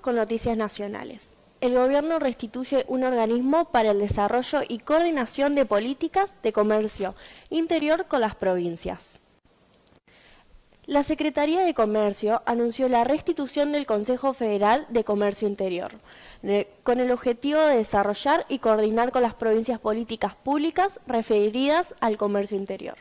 con noticias nacionales. El gobierno restituye un organismo para el desarrollo y coordinación de políticas de comercio interior con las provincias. La Secretaría de Comercio anunció la restitución del Consejo Federal de Comercio Interior, con el objetivo de desarrollar y coordinar con las provincias políticas públicas referidas al comercio interior,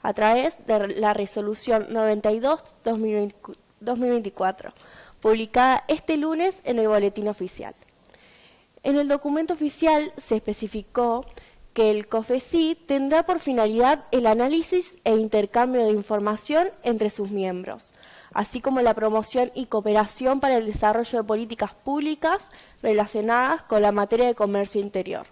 a través de la Resolución 92-2024, publicada este lunes en el Boletín Oficial. En el documento oficial se especificó que el COFECI tendrá por finalidad el análisis e intercambio de información entre sus miembros, así como la promoción y cooperación para el desarrollo de políticas públicas relacionadas con la materia de comercio interior.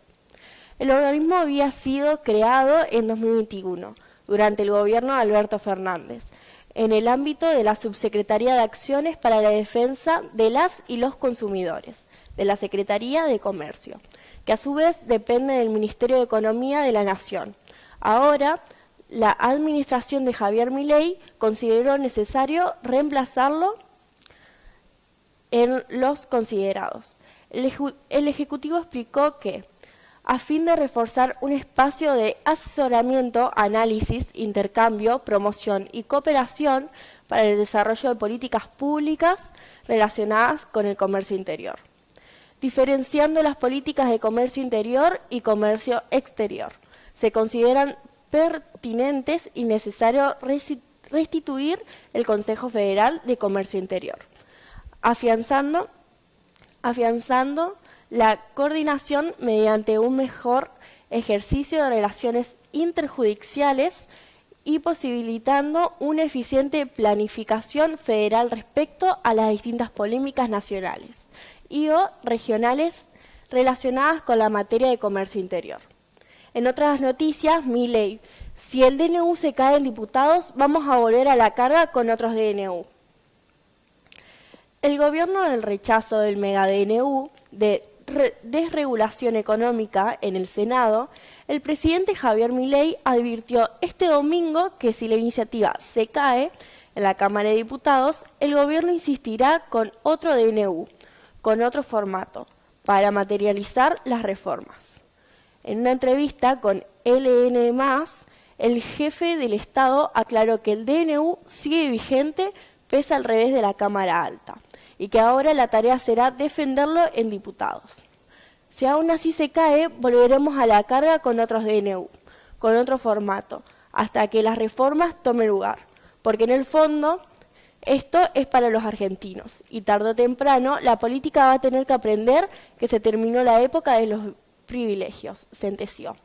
El organismo había sido creado en 2021, durante el gobierno de Alberto Fernández, en el ámbito de la Subsecretaría de Acciones para la Defensa de las y los Consumidores, de la Secretaría de Comercio, que a su vez depende del Ministerio de Economía de la Nación. Ahora, la administración de Javier Milei consideró necesario reemplazarlo en los considerados. El Ejecutivo explicó que, a fin de reforzar un espacio de asesoramiento, análisis, intercambio, promoción y cooperación para el desarrollo de políticas públicas relacionadas con el comercio interior, diferenciando las políticas de comercio interior y comercio exterior, se consideran pertinentes y necesario restituir el Consejo Federal de Comercio Interior, afianzando la coordinación mediante un mejor ejercicio de relaciones interjudiciales y posibilitando una eficiente planificación federal respecto a las distintas polémicas nacionales y o regionales relacionadas con la materia de comercio interior. En otras noticias, Milei: si el DNU se cae en diputados, vamos a volver a la carga con otros DNU. El gobierno del rechazo del mega DNU de desregulación económica en el Senado, el presidente Javier Milei advirtió este domingo que si la iniciativa se cae en la Cámara de Diputados, el gobierno insistirá con otro DNU, con otro formato, para materializar las reformas. En una entrevista con LN+, el jefe del Estado aclaró que el DNU sigue vigente pese al revés de la Cámara Alta, y que ahora la tarea será defenderlo en diputados. Si aún así se cae, volveremos a la carga con otros DNU, con otro formato, hasta que las reformas tomen lugar, porque en el fondo esto es para los argentinos, y tarde o temprano la política va a tener que aprender que se terminó la época de los privilegios, sentenció.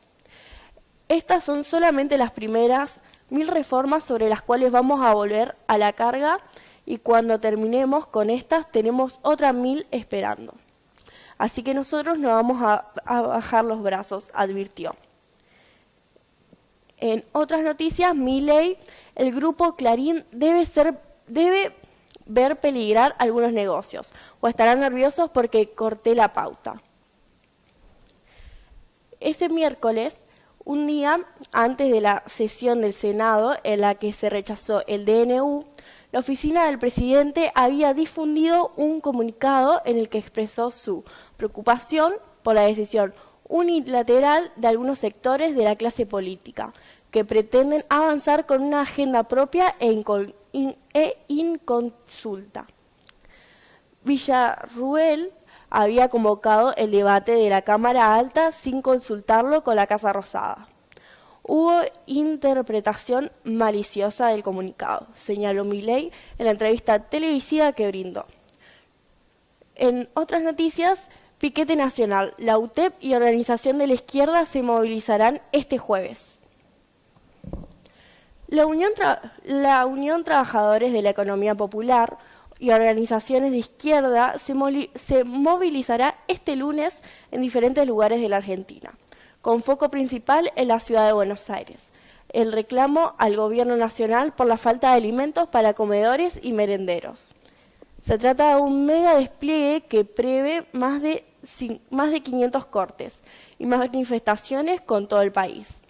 Estas son solamente las primeras 1000 reformas sobre las cuales vamos a volver a la carga, y cuando terminemos con estas tenemos otras 1000 esperando. Así que nosotros no vamos a bajar los brazos, advirtió. En otras noticias, Milei: el grupo Clarín debe ver peligrar algunos negocios, o estarán nerviosos porque corté la pauta. Este miércoles, un día antes de la sesión del Senado en la que se rechazó el DNU, la oficina del presidente había difundido un comunicado en el que expresó su preocupación por la decisión unilateral de algunos sectores de la clase política, que pretenden avanzar con una agenda propia e inconsulta. Villarruel había convocado el debate de la Cámara Alta sin consultarlo con la Casa Rosada. Hubo interpretación maliciosa del comunicado, señaló Milei en la entrevista televisiva que brindó. En otras noticias, piquete nacional, la UTEP y Organización de la Izquierda se movilizarán este jueves. La Unión Trabajadores de la Economía Popular y organizaciones de izquierda se movilizará este lunes en diferentes lugares de la Argentina, con foco principal en la ciudad de Buenos Aires, el reclamo al gobierno nacional por la falta de alimentos para comedores y merenderos. Se trata de un mega despliegue que prevé más de 500 cortes y manifestaciones con todo el país.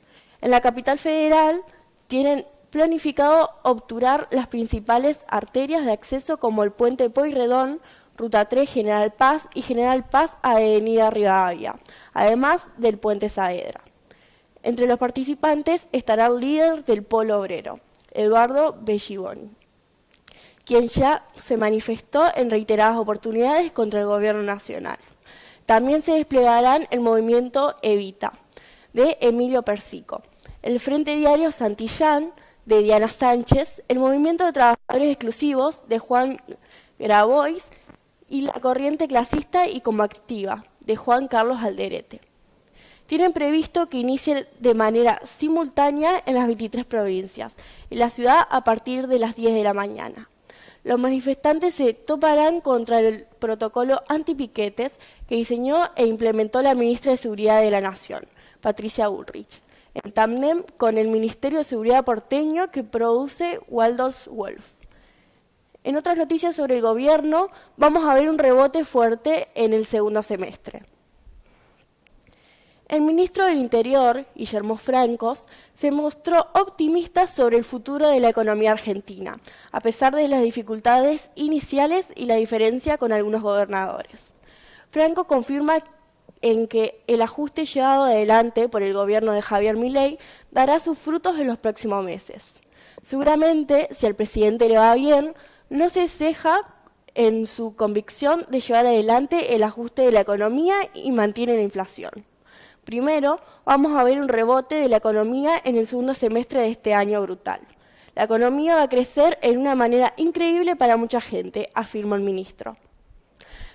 En la capital federal tienen planificado obturar las principales arterias de acceso como el puente Pueyrredón, Ruta 3 General Paz y General Paz Avenida Rivadavia, además del Puente Saavedra. Entre los participantes estará el líder del Polo Obrero, Eduardo Belliboni, quien ya se manifestó en reiteradas oportunidades contra el gobierno nacional. También se desplegarán el movimiento Evita, de Emilio Persico, el Frente Diario Santillán, de Diana Sánchez, el Movimiento de Trabajadores Exclusivos, de Juan Grabois, y la Corriente Clasista y Combativa, de Juan Carlos Alderete. Tienen previsto que inicie de manera simultánea en las 23 provincias, en la ciudad a partir de las 10 de la mañana. Los manifestantes se toparán contra el protocolo antipiquetes que diseñó e implementó la ministra de Seguridad de la Nación, Patricia Bullrich, en tándem con el Ministerio de Seguridad porteño que produce Waldorf Wolf. En otras noticias sobre el gobierno, vamos a ver un rebote fuerte en el segundo semestre. El ministro del Interior, Guillermo Francos, se mostró optimista sobre el futuro de la economía argentina, a pesar de las dificultades iniciales y la diferencia con algunos gobernadores. Franco confirma en que el ajuste llevado adelante por el gobierno de Javier Milei dará sus frutos en los próximos meses. Seguramente, si al presidente le va bien, no se ceja en su convicción de llevar adelante el ajuste de la economía y mantiene la inflación. Primero, vamos a ver un rebote de la economía en el segundo semestre de este año brutal. La economía va a crecer en una manera increíble para mucha gente, afirmó el ministro.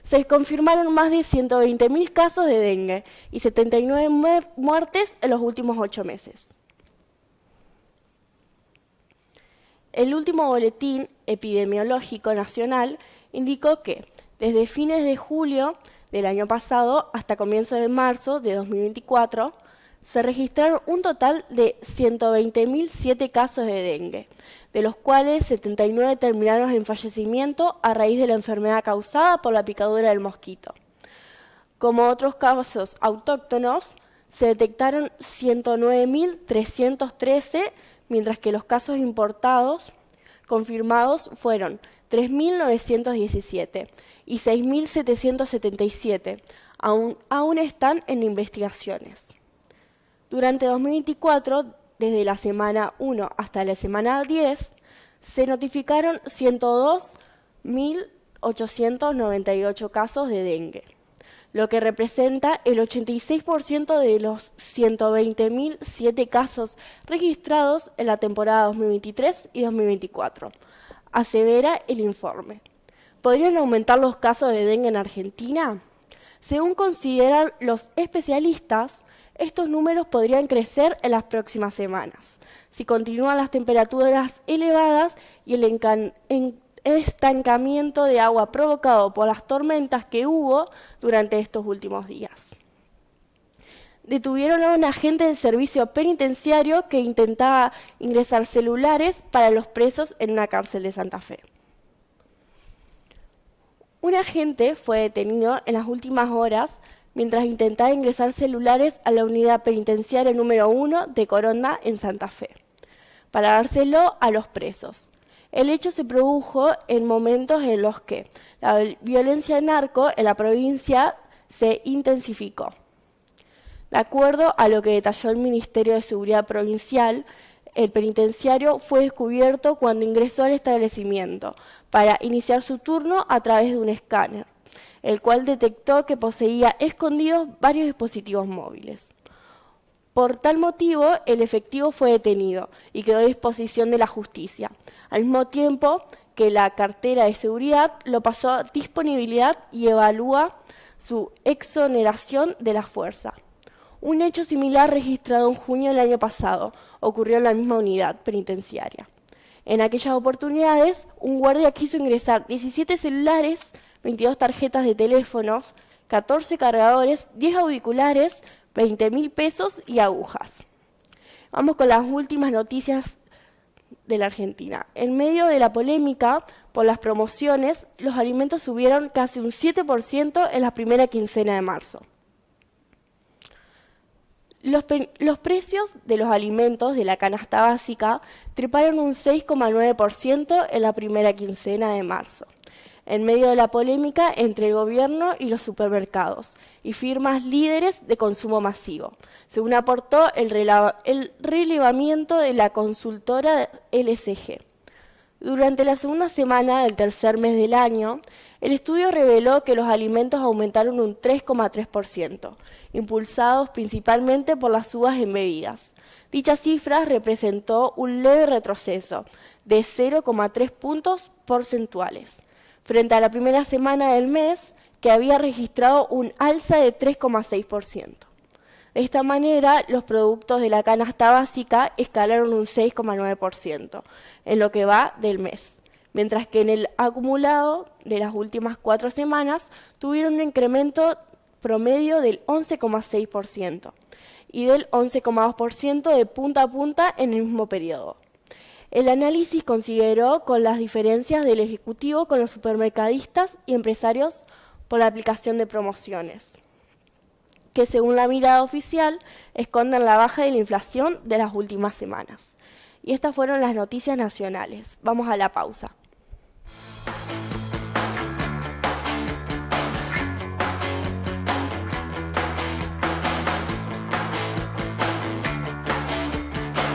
Se confirmaron más de 120.000 casos de dengue y 79 muertes en los últimos 8 meses. El último boletín epidemiológico nacional indicó que desde fines de julio del año pasado hasta comienzos de marzo de 2024 se registraron un total de 120.007 casos de dengue, de los cuales 79 terminaron en fallecimiento a raíz de la enfermedad causada por la picadura del mosquito. Como otros casos autóctonos, se detectaron 109.313, mientras que los casos importados confirmados fueron 3.917 y 6.777. Aún están en investigaciones. Durante 2024, desde la semana 1 hasta la semana 10, se notificaron 102.898 casos de dengue, lo que representa el 86% de los 120.007 casos registrados en la temporada 2023 y 2024, asevera el informe. ¿Podrían aumentar los casos de dengue en Argentina? Según consideran los especialistas, estos números podrían crecer en las próximas semanas, si continúan las temperaturas elevadas y el estancamiento de agua provocado por las tormentas que hubo durante estos últimos días. Detuvieron a un agente del servicio penitenciario que intentaba ingresar celulares para los presos en una cárcel de Santa Fe. Un agente fue detenido en las últimas horas mientras intentaba ingresar celulares a la unidad penitenciaria número 1 de Coronda en Santa Fe, para dárselo a los presos. El hecho se produjo en momentos en los que la violencia narco en la provincia se intensificó. De acuerdo a lo que detalló el Ministerio de Seguridad Provincial, el penitenciario fue descubierto cuando ingresó al establecimiento para iniciar su turno a través de un escáner, el cual detectó que poseía escondidos varios dispositivos móviles. Por tal motivo, el efectivo fue detenido y quedó a disposición de la justicia, al mismo tiempo que la cartera de seguridad lo pasó a disponibilidad y evalúa su exoneración de la fuerza. Un hecho similar registrado en junio del año pasado ocurrió en la misma unidad penitenciaria. En aquellas oportunidades, un guardia quiso ingresar 17 celulares, 22 tarjetas de teléfonos, 14 cargadores, 10 auriculares, 20.000 pesos y agujas. Vamos con las últimas noticias de la Argentina. En medio de la polémica por las promociones, los alimentos subieron casi un 7% en la primera quincena de marzo. Los precios de los alimentos de la canasta básica treparon un 6,9% en la primera quincena de marzo. en medio de la polémica entre el gobierno y los supermercados y firmas líderes de consumo masivo, según aportó el relevamiento de la consultora LSG. Durante la segunda semana del tercer mes del año, el estudio reveló que los alimentos aumentaron un 3,3%, impulsados principalmente por las subas en bebidas. Dicha cifra representó un leve retroceso de 0,3 puntos porcentuales, frente a la primera semana del mes, que había registrado un alza de 3,6%. De esta manera, los productos de la canasta básica escalaron un 6,9% en lo que va del mes, mientras que en el acumulado de las últimas 4 semanas tuvieron un incremento promedio del 11,6% y del 11,2% de punta a punta en el mismo periodo. El análisis consideró con las diferencias del Ejecutivo con los supermercadistas y empresarios por la aplicación de promociones, que según la mirada oficial esconden la baja de la inflación de las últimas semanas. Y estas fueron las noticias nacionales. Vamos a la pausa.